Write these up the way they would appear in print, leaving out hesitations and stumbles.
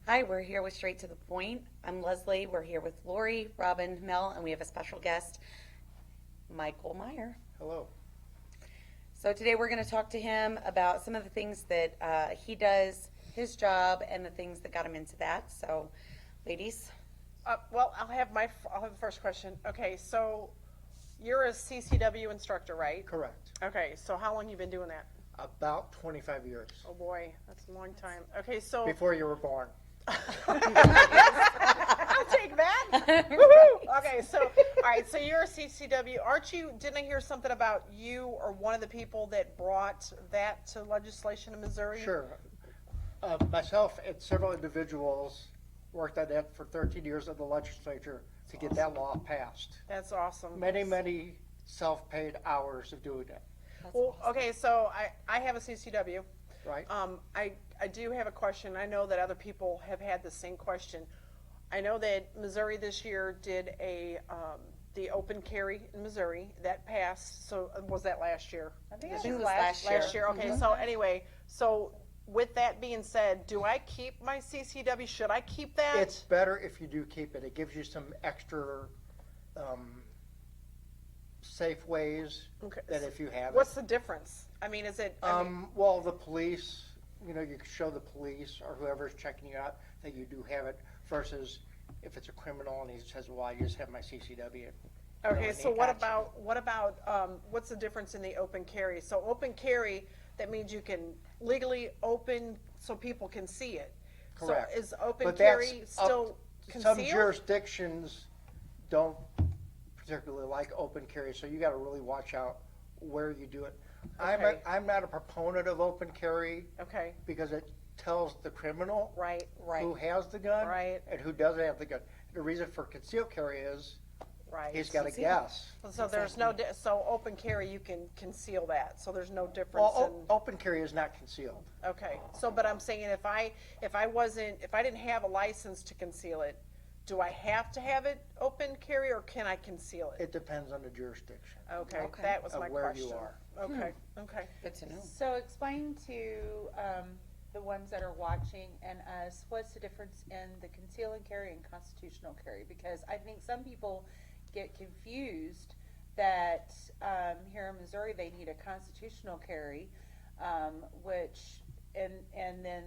Hi, we're here with Straight to the Point. I'm Leslie. We're here with Lori, Robin, Mel, and we have a special guest, Michael Meyer. Hello. So today we're going to talk to him about some of the things that he does, his job, and the things that got him into that. So, ladies. Well, I'll have the first question. Okay, so you're a CCW instructor, right? Correct. Okay, so how long you been doing that? About 25 years. Oh boy, that's a long time. Okay, so Before you were born. I'll take that. Woohoo! Okay, so all right, so you're a CCW. Aren't you? Didn't I hear something about you or one of the people that brought that to legislation in Missouri? Sure. Myself and several individuals worked on that for 13 years in the legislature to get that law passed. That's awesome. Many self-paid hours of doing it. Well, okay, so I have a CCW. Right? I do have a question. I know that other people have had the same question. I know that Missouri this year did the open carry in Missouri that passed. So was that last year? I think it was last year. Last year. Okay. So anyway, so with that being said, do I keep my CCW? Should I keep that? It's better if you do keep it. It gives you some extra safe ways that if you have What's it. the difference? I mean, is it? Well, the police, you can show the police or whoever's checking you out that you do have it versus if it's a criminal and he says, well, I just have my CCW. Okay, so what about what's the difference in the open carry? So open carry, that means you can legally open so people can see it. Correct. So is open But carry that's still some concealed? jurisdictions don't particularly like open carry, so you got to really watch out where you do it. Okay. I'm not a proponent of open carry Okay, because it tells the criminal right, who has the gun Right. and who doesn't have the gun. The reason for concealed carry is right. he's got to guess. So there's no, so open carry, you can conceal that, so there's no difference Well, open carry is not concealed. okay, so, but I'm saying if I didn't have a license to conceal it, do I have to have it open carry or can I conceal it? It depends on the jurisdiction Okay, Okay. that was of my where question. you are. Okay, okay. Good to know. So explain to the ones that are watching and us, what's the difference in the conceal and carry and constitutional carry? Because I think some people get confused that here in Missouri they need a constitutional carry, which and then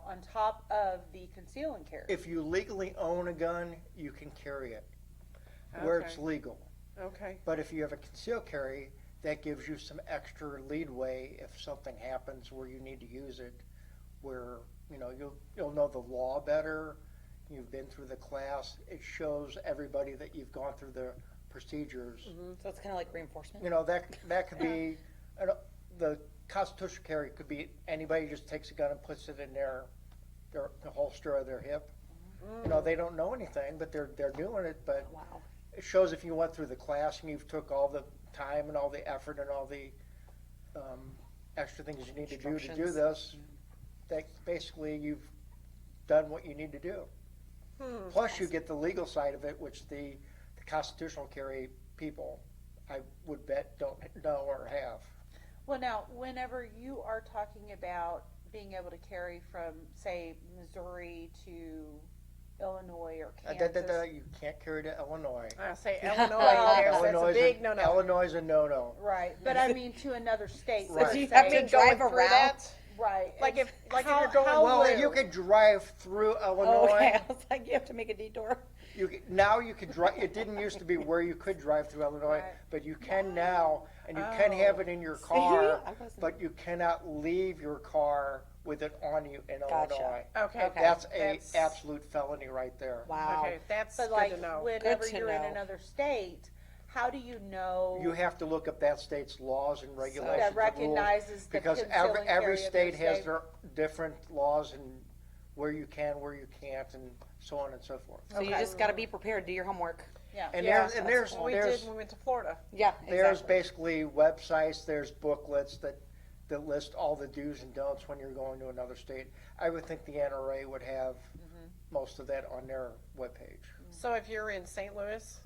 on top of the conceal and carry. If you legally own a gun, you can carry it where it's Okay. legal. Okay, But if you have a concealed carry, that gives you some extra leadway if something happens where you need to use it, where you'll know the law better. You've been through the class. It shows everybody that you've gone through the procedures. So it's kind of like reinforcement. That could be the constitutional carry could be anybody just takes a gun and puts it in the holster of their hip. They don't know anything, but they're doing it. But Wow. it shows if you went through the class and you've took all the time and all the effort and all the extra things you need to do Instructions. this, that basically you've done what you need to do. Plus you get the legal side of it, which the constitutional carry people, I would bet, don't know or have. Well, now, whenever you are talking about being able to carry from, say, Missouri to Illinois or Kansas, You can't carry to Illinois. I say Illinois, that's a big no-no. Illinois is a no-no. right? But I mean to another state. Right. let's Do you say- have to Going drive through around? that? Right. Like if How- you're going how Well, would- you could drive through Oh, Illinois. okay. I was like, you have to make a detour. Now you could drive. It didn't used to be where you could drive through Illinois, Right. but you can now, and you can have it in your car, I wasn't- but you cannot leave your car with it on you in Gotcha. Illinois. Okay, That's an absolute felony right there. Wow. Okay, that's But good like to know. whenever Good to you're in know. another state, how do you know You have to look up that state's laws and regulations that and rules, recognizes the because conceal and every carry of state their has state? their different laws and where you can, where you can't, and so on and so forth. So you just got to be prepared. Do your homework. Yeah. And Yeah, there's that's what we did when we went to Florida. Yeah, There's exactly. basically websites, there's booklets that list all the do's and don'ts when you're going to another state. I would think the NRA would have most of that on their webpage. So if you're in St. Louis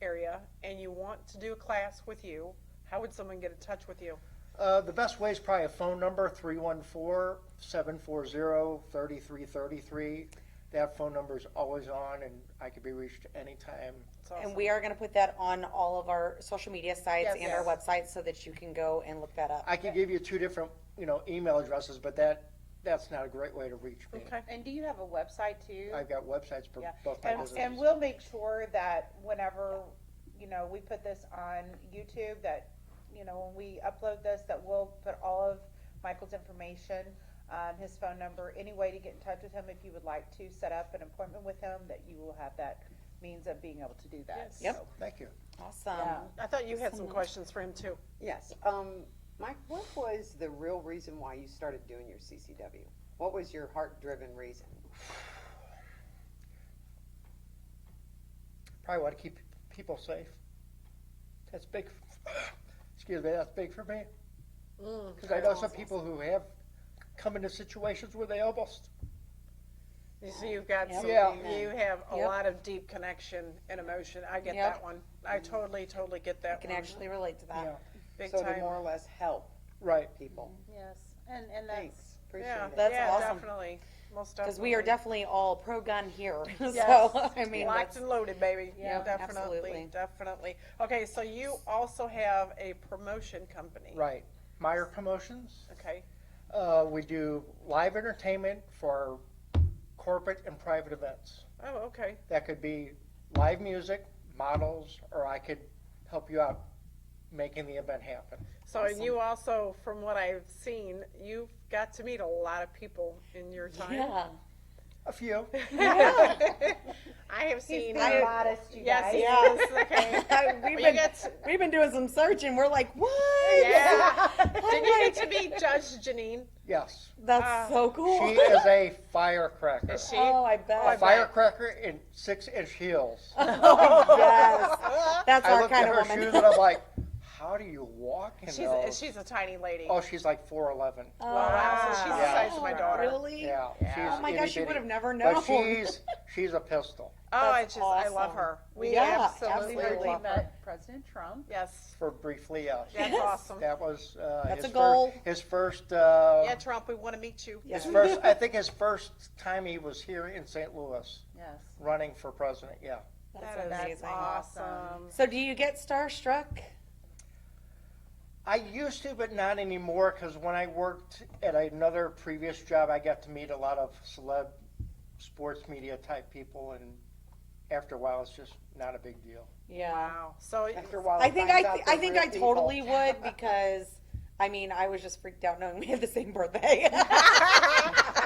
area and you want to do a class with you, how would someone get in touch with you? The best way is probably a phone number, 314-740-3333. that phone number is always on, and I can be reached anytime. It's awesome. And we are gonna put that on all of our social media sites Yes. and our website so that you can go and look that up. I can give you 2 different, email addresses, but that's not a great way to reach me. Okay. And do you have a website too? I've got websites for Yeah, both my businesses. and we'll make sure that whenever, we put this on YouTube, that, when we upload this, that we'll put all of Michael's information, his phone number, any way to get in touch with him if you would like to set up an appointment with him, that you will have that means of being able to do that. Yes. Yep. So, Thank you. Awesome. Yeah. I thought you had some questions for him too. Yes. Mike, what was the real reason why you started doing your CCW? What was your heart-driven reason? Probably want to keep people safe. That's big. Excuse me, that's big for me. Because I know some people who have come into situations where they almost. So you've got Yep. some, Yeah. you have a Yep. lot of deep connection and emotion. I get Yep. that one. I totally get that I can one. actually relate to that. Yeah. Big So to time. more or less help Right. people. yes, and that's, Thanks. Appreciate Yeah, it. That's yeah, awesome. definitely. Most definitely. Because we are definitely all pro-gun here. Yes. So, I mean, Locked that's, and loaded, baby. Yeah, definitely, absolutely. definitely. Okay, so you also have a promotion company. Right. Meyer Promotions. Okay. We do live entertainment for corporate and private events. Oh, okay. That could be live music, models, or I could help you out making the event happen. So and you also, from what I've seen, you've got to meet a lot of people in your time. yeah. A few. I have seen. being modest, you Yes, guys. yes. Okay. We've You been, get- we've been doing some searching. We're like, what? Yeah. Did you get to meet Judge Janine? Yes. That's so cool. She is a firecracker. Is she? Oh, I bet. I A firecracker in 6-inch heels. Oh, yes. That's I our looked kind at of her woman. shoes and I'm like, how do you walk in those? She's a tiny lady. Oh, she's like 4'11". Wow. So she's the Yeah. size of my daughter. Really? Yeah. Yeah. Oh my gosh, you itty-bitty. would have never known. But she's a pistol Oh, That's I love awesome. her. We Yeah, absolutely absolutely. love her. met President Trump. Yes. for briefly, yes. That's awesome. That was That's his a goal. His first. Yeah, Trump, we want to meet you. Yes. His first. I think his first time he was here in St. Louis, Yes. running for president. Yeah. That's That's amazing. awesome. So do you get starstruck? I used to, but not anymore. Because when I worked at another previous job, I got to meet a lot of celeb, sports media type people, and after a while, it's just not a big deal. Yeah. Wow. So After a while, I it think finds I out they're think real I people. totally would because I mean I was just freaked out knowing we had the same birthday.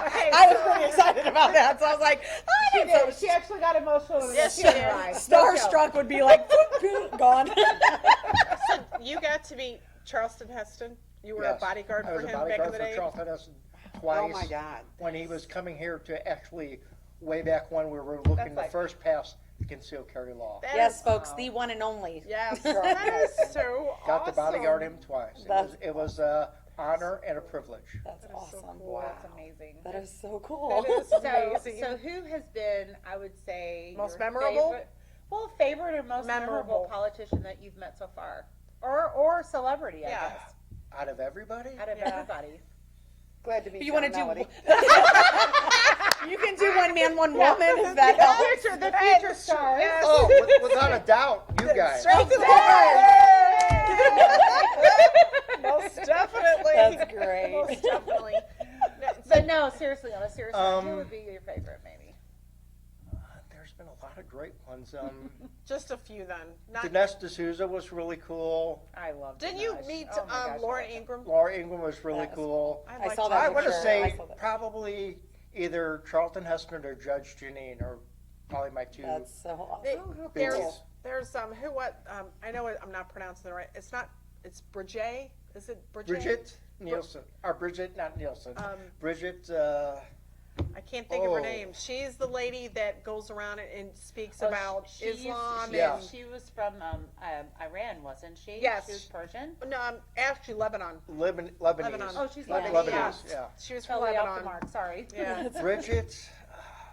Okay, I was pretty excited about that, so I was like, She I did. did. She actually got emotional. Yes, she did. did. Starstruck would be like gone. you got to meet Charleston Heston. You were Yes. a bodyguard I for was a him back in bodyguard the for day. Charlton Heston twice. Oh my God. When he was coming here to actually, way back when we were looking That's to like- first pass the concealed carry law. That Yes, is- folks, the one and only. Yes, that is so Got awesome. to bodyguard him twice. That's It was an honor and a privilege. That's That is so awesome. cool. That's amazing. That is so cool. That is amazing. So who has been, I would say, Most your memorable? favorite or most memorable politician that you've met so far, or celebrity, I Yeah. guess, Out of everybody? out of Yeah. everybody. Glad to meet You you, want to do? Melody. You can do one man, one woman. If that helps. The future stars. Yes. Oh, without a doubt, you guys. Straight to the heart. Most definitely. That's great. Most definitely. But no, seriously, on a serious note, who Um, would be your favorite, maybe? There's been a lot of great ones. Just a few then. Not, Dinesh D'Souza was really cool. I love. didn't you Dinesh. meet Oh my gosh, I Lauren love him. Ingram? Laura Ingram was really That's cool. I I liked saw her. that I want to picture. I say saw that. probably either Charlton Heston or Judge Janine are probably my two. That's so awesome. They- Big There's deal. I know I'm not pronouncing it right. It's Bridget. Is it Bridget? Bridget Nielsen, or Bridget, not Nielsen. Bridget, I can't think of her Oh. name. She's the lady that goes around and speaks Oh, about she used- Islam she- Yeah. and She was from Iran, wasn't she? Yes. She was Persian. no, actually Lebanon. Lebanese. Lebanon. Oh, she's Lebanese. Lebanese, yeah. She was from Totally off the Lebanon. mark. Sorry. Yeah, Bridget,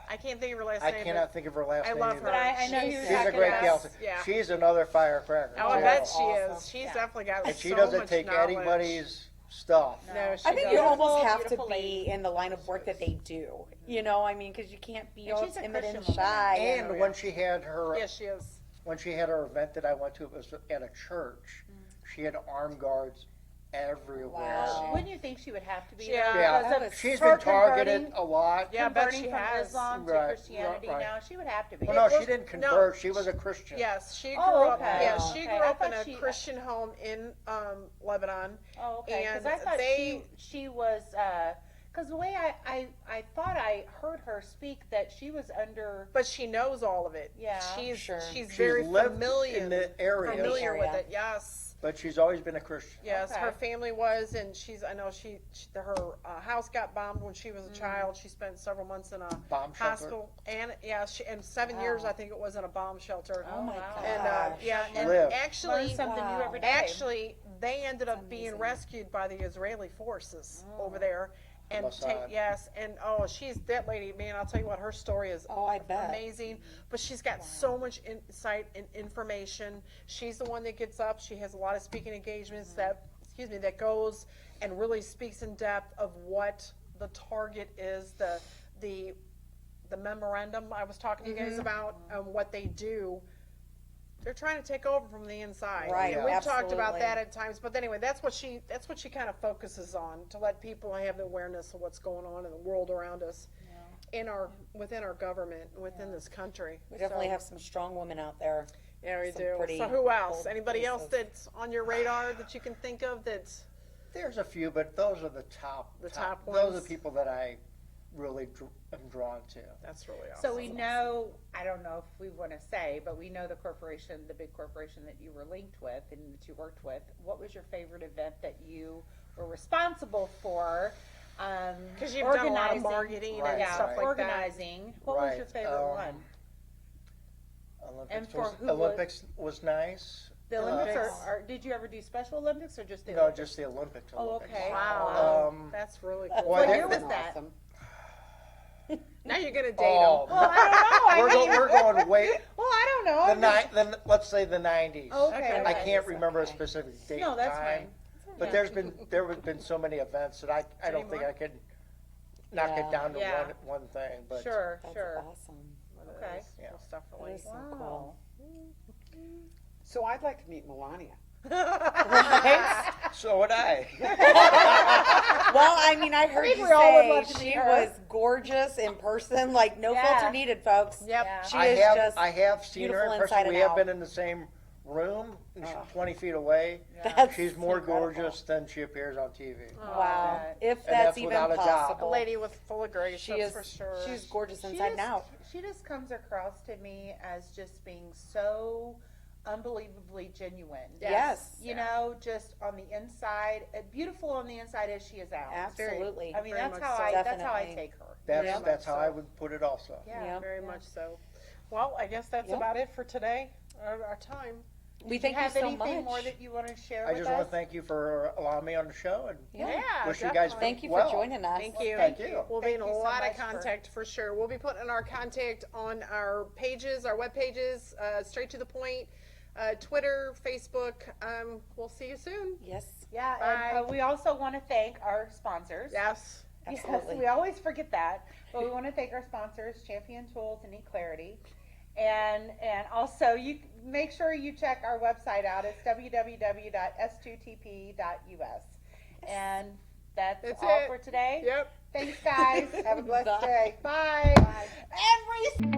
I can't think of her last I name. cannot think of her last I name love either. her. But I know She's- who you're She's a talking great about. gal. Yeah. She's another firecracker. Oh, I too. bet she Awesome. is. She's Yeah. definitely got And she so doesn't much take knowledge. anybody's stuff. No, she I think doesn't. you almost Beautiful, have to beautiful be lady. in the line of work that they do. You know, I mean, because you can't be And all she's a timid and Christian woman. shy. And when she had her Yes, she is. when she had her event that I went to, it was at a church. She had armed guards everywhere. Wow. Wouldn't you think she would have to be Yeah. there? Yeah, Because of she's her been targeted converting- a lot. Yeah, I bet converting she from has. Islam to Right, Christianity right. now, she would have to be. Well, no, It she was- didn't no. convert. She was a Christian. Yes, she grew Oh, up. okay. Yeah, Wow. she Okay, grew I up in thought a she- Christian home in Lebanon. Oh, okay. Because And I thought they- she was. Because the way I thought I heard her speak that she was under. But she knows all of it. Yeah. she's Sure. she's She's very lived familiar in the area, familiar with area. it. Yes, but she's always been a Christian. yes, Okay. her family was, and I know her house got bombed when she was a child. She spent several months in a Bomb shelter. hospital, and and 7 years I think it was in a bomb shelter. Oh my wow. God. And and Lived. actually, Learn something new Wow. every day. Actually, they ended up being amazing. rescued by the Israeli forces over there. And Mossad. she's that lady, man. I'll tell you what, her story is Oh, I bet. amazing. But she's got so much insight and information. She's the one that gets up. She has a lot of speaking engagements that goes and really speaks in depth of what the target is, the memorandum I was talking to you guys about, what they do. They're trying to take over from the inside. Right, And we've talked about absolutely. that at times, but anyway, that's what she kind of focuses on, to let people have the awareness of what's going on in the world around us, within our government, within this country. We definitely So, have some strong women out there. yeah, we some do. pretty So who else? bold Anybody else voices. that's on your radar that you can think of that's There's a few, but those are the top. The top Those are ones. the people that I really am drawn to. that's really awesome? So we know, I don't know if we want to say, but we know the big corporation that you were linked with and that you worked with. What was your favorite event that you were responsible for? Because you've done a lot of organizing? marketing Right, and Yeah, stuff like that. organizing. What was your Right, favorite one? Olympics And for was, who was- Olympics was nice. The Olympics, Olympics. or did you ever do Special Olympics or just the No, Olympics? just the Olympics. Oh, Olympics. okay. Wow, Um, that's really well, cool. What they- year was that? Awesome. Now you're gonna date Oh, them. Well, I don't know. we're going way Well, I don't know. the I'm just- let's say the 90s. Okay. I okay. can't remember a Okay. specific date No, and that's time. fine. But Yeah. there have been so many events that I don't think Anymore? I could knock Yeah. it down to Yeah. one thing. But Sure, That's sure. awesome. Okay. Yeah. Most definitely. That is so Wow. So I'd like to meet Melania. so would I. Well, I mean, I heard think you we all would say love to meet she her. was gorgeous in person, like no Yeah. filter needed, folks. Yep. Yeah. She I is have just I have seen her in beautiful person. inside We and have out. been in the same room, and she's 20 feet away. That's She's more incredible. gorgeous than she appears on TV. Wow, bet. if And that's that's even without a doubt. A possible. lady with full of grace, She that's is for sure. She's gorgeous She inside and just- out. She just comes across to me as just being so unbelievably genuine. Yes. You know, just on the inside, beautiful on the inside as she is out. Absolutely. I mean, Very that's much how so. that's how I Definitely. take her. That's how so. I would put it also. Yeah. Yeah. Very much so. Well, I guess that's Yep. about it for today. Our time. We Do thank you you have so anything much. more that you want to share I with just us? want to thank you for allowing me on the show and Yeah. wish you guys definitely. Thank you well. for joining us. Thank you. Thank you. We'll be in a Thank you so lot of much for- contact for sure. We'll be putting our contact on our pages, our web pages, straight to the point, Twitter, Facebook. We'll see you soon. Yes, Yeah, Bye. and we also want to thank our sponsors. Yes. absolutely. Yes, we always forget that, but we want to thank our sponsors, Champion Tools and eClarity. And also, you make sure you check our website out. It's www.s2tp.us. And that's all it. for today. Yep. Thanks, guys. Have a blessed Bye. day. Bye. Every